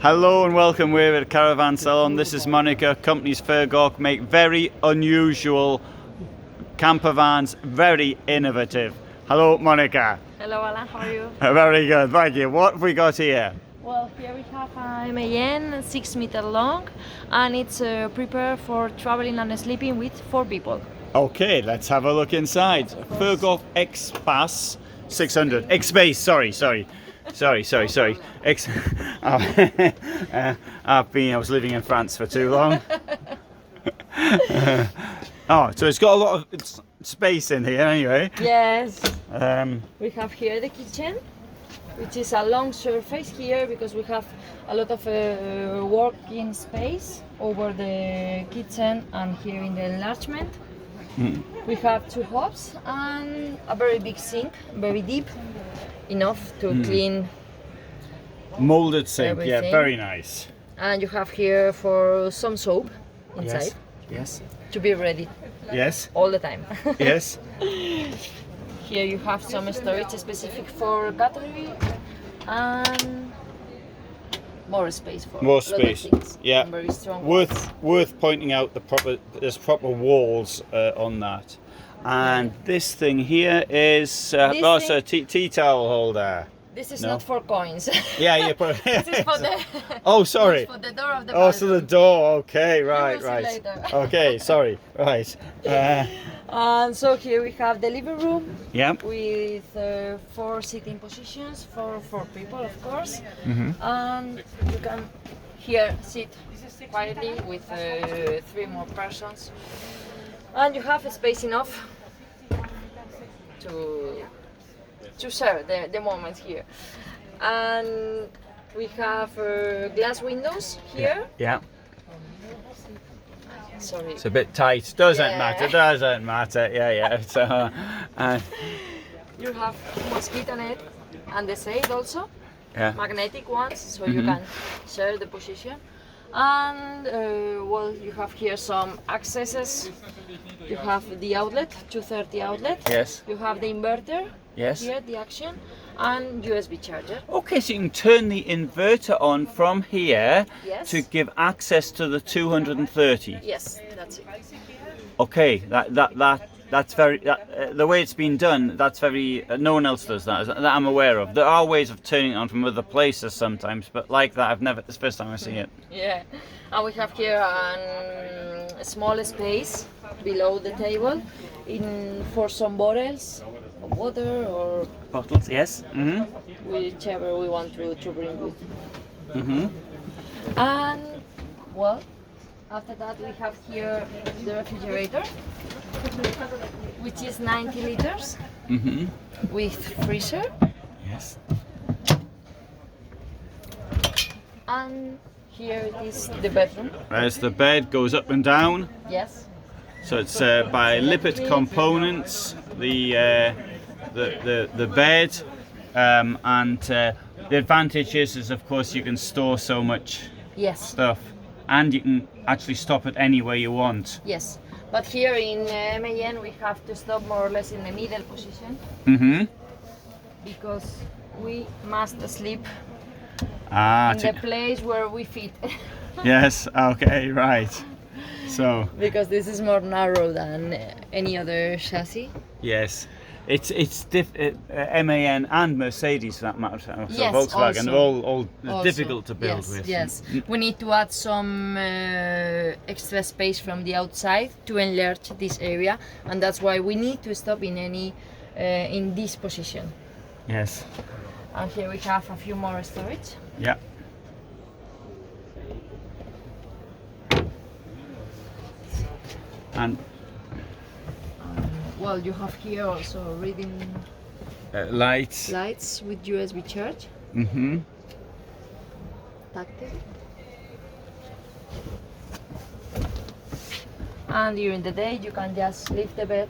Hello and welcome, we're at Caravan Salon. This is Monica, company's Furgok, make very unusual camper vans, very innovative. Hello Monica. Hello Alan, how are you? Very good, thank you. What have we got here? Well, here we have a MAN 6 meter long, and it's prepared for traveling and sleeping with 4 people. Okay, let's have a look inside. Furgok Xpace 600. Xpace, sorry. I was living in France for too long. Oh, so it's got a lot of space in here anyway. Yes. We have here the kitchen, which is a long surface here because we have a lot of working space over the kitchen and here in the enlargement. We have 2 hobs and a very big sink, very deep, enough to clean. Molded sink, everything. yeah, very nice. And you have here for some soap inside. Yes. To be ready. Yes. All the time. Yes. Here you have some storage specific for cutlery and more space for More a lot of space. things. Yeah. And very strong ones. Worth pointing out there's proper walls on that. And this thing here is a tea towel holder. This is No. not for coins. Yeah, you put. This is for the. Oh, sorry. It's for the door of the. Oh, so the door. Okay, right. will see later. Okay, sorry. Right. And so here we have the living room. Yeah. With 4 sitting positions for 4 people, of course. And you can here sit quietly with 3 more persons, and you have space enough to share the moments here. And we have glass windows here. Yeah. Sorry. It's a bit tight. Doesn't Yeah. matter. Yeah. So. You have mosquito net and the shade also. Yeah. Magnetic ones, so you can share the position. And well, you have here some accesses. You have the outlet, 230 outlet. Yes. You have the inverter. Yes. Here, the action, and USB charger. Okay, so you can turn the inverter on from here Yes. to give access to the 230. Yes, that's it. Okay, that's very the way it's been done. That's very no one else does that I'm aware of. There are ways of turning it on from other places sometimes, but like that, it's the first time I see it. Yeah, and we have here a small space below the table for some bottles of water or Bottles, yes. whichever we want to bring with. And well, after that we have here the refrigerator, which is 90 liters with freezer. Yes. And here it is the bedroom. There's the bed, goes up and down. Yes. So it's by Lippert Components. The bed, and the advantage is of course you can store so much Yes. stuff, and you can actually stop it anywhere you want. Yes. But here in MAN we have to stop more or less in the middle position because we must sleep in the place where we fit. Yes. Okay. Right. So. Because this is more narrow than any other chassis. Yes. It's MAN and Mercedes for that matter. So Yes, Volkswagen, also. all difficult to build Yes, with. yes. We need to add some extra space from the outside to enlarge this area, and that's why we need to stop in this position. Yes. And here we have a few more storage. Yeah. And Well, you have here also reading lights. lights with USB charge. Tactile. And during the day you can just leave the bed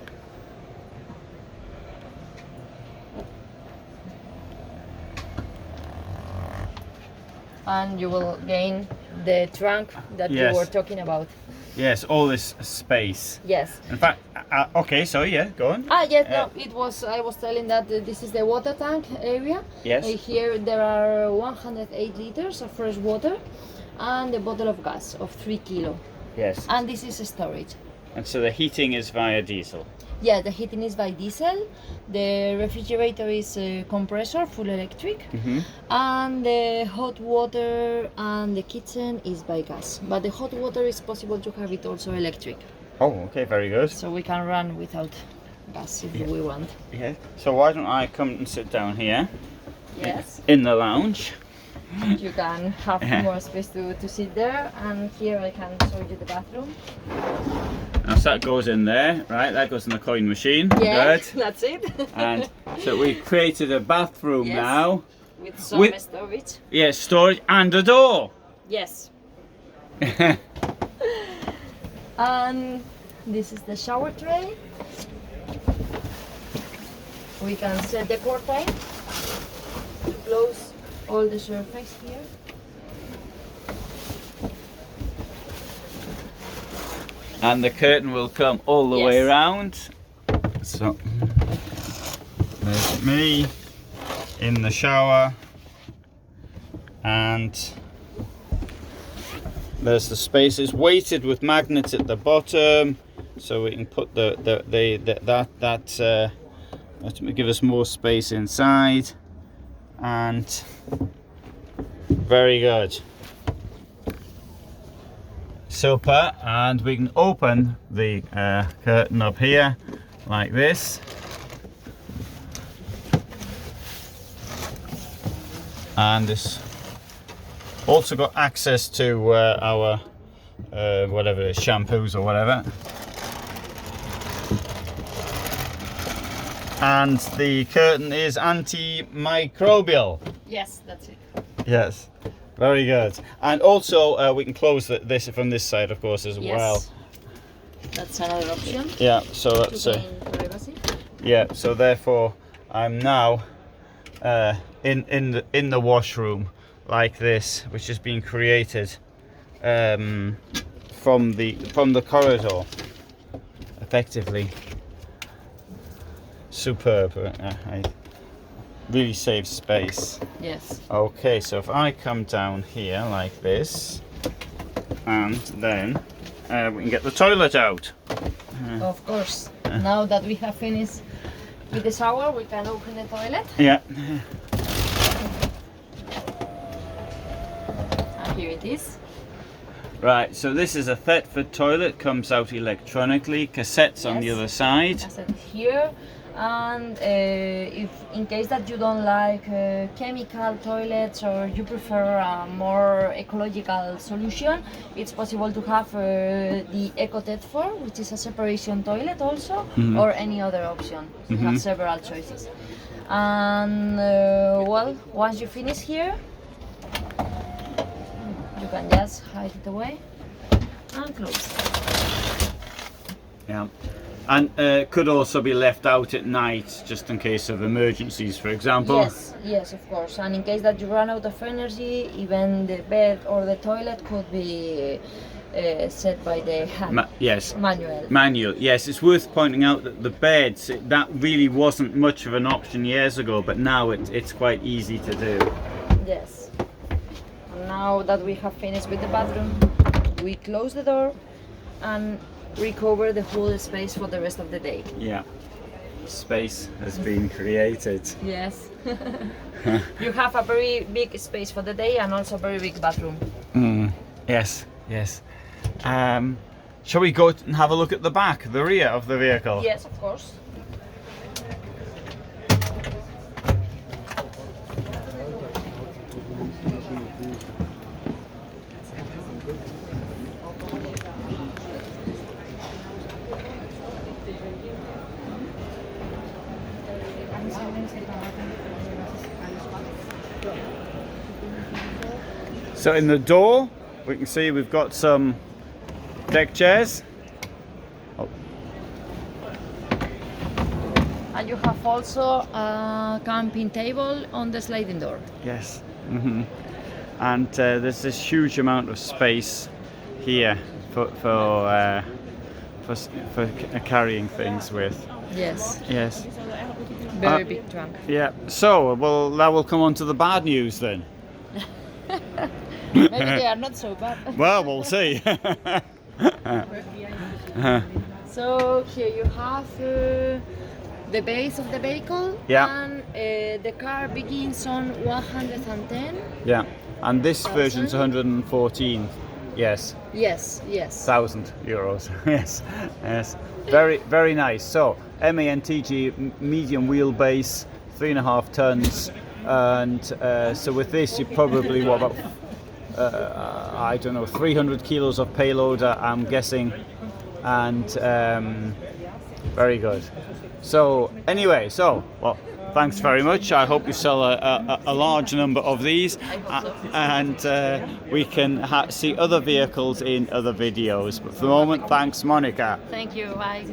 and you will gain the trunk that you Yes. were talking about. Yes, all this space. Yes. In fact, okay, so yeah, go on. Yes, no, it was, I was telling that this is the water tank area. Yes. Here there are 108 liters of fresh water and a bottle of gas of 3 kilo. Yes. And this is storage. And so the heating is via diesel. Yeah, the heating is by diesel. The refrigerator is a compressor, full electric. And the hot water and the kitchen is by gas. But the hot water is possible to have it also electric. Oh, okay, very good. So we can run without gas if we want. Yeah. So why don't I come and sit down here Yes. in the lounge? You can have more space to sit there, and here I can show you the bathroom. Now so that goes in there, right? That goes in the coin machine. Yeah, Good. that's it. And so we've created a bathroom Yes. now. With some With- storage. Yeah, storage and a door. Yes. And this is the shower tray. We can set the curtain to close all the surface here. And the curtain will come all the way Yes. around. So there's me in the shower, and there's the spaces weighted with magnets at the bottom, so we can put that give us more space inside. And very good. Super, and we can open the curtain up here like this, and this also got access to our whatever it is, shampoos or whatever, and the curtain is antimicrobial. Yes, that's it. Yes, very good. And also we can close this from this side, of course, as Yes. well. That's another option. Yeah, so that's To gain privacy. yeah. So therefore, I'm now in the washroom like this, which has been created from the corridor, effectively. Superb. It really saves space. Yes. Okay, so if I come down here like this, and then we can get the toilet out. Of course. Now that we have finished with the shower, we can open the toilet. Yeah. And here it is. Right, so this is a Thetford toilet, comes out electronically, cassettes on the Yes. other side. I said here. And if in case that you don't like chemical toilets, or you prefer a more ecological solution, it's possible to have the Eco Thetford, which is a separation toilet also, or any other option. You have several choices. And well, once you finish here, you can just hide it away and close. Yeah. And could also be left out at night, just in case of emergencies, for example. Yes, yes, of course. And in case that you run out of energy, even the bed or the toilet could be set by the hand. Yes. Manual. Manual. Yes, it's worth pointing out that the beds, that really wasn't much of an option years ago, but now it's quite easy to do. Yes. And now that we have finished with the bathroom, we close the door and recover the whole space for the rest of the day. Yeah. Space has been created. Yes. You have a very big space for the day and also a very big bathroom. Yes, yes. Shall we go and have a look at the back, the rear of the vehicle? Yes, of course. So in the door, we can see we've got some deck chairs. Oh. And you have also a camping table on the sliding door. Yes. and there's this huge amount of space here for carrying things with. Yes. Yes. Very big trunk. Yeah. So, well, that will come on to the bad news then. Maybe they are not so bad. Well, we'll see. So here you have the base of the vehicle, Yeah. and the car begins on 110. Yeah. And this version's 114. Yes. Yes, yes. 1,000 euros. Yes. Yes. Very, very nice. So, MAN TGE medium wheelbase, 3.5 tons, and so with this you probably what about I don't know, 300 kilos of payload, I'm guessing, and very good. So anyway, well, thanks very much. I hope you sell a large number of these, and we can see other vehicles in other videos. But for the moment, thanks, Monica. Thank you. Bye.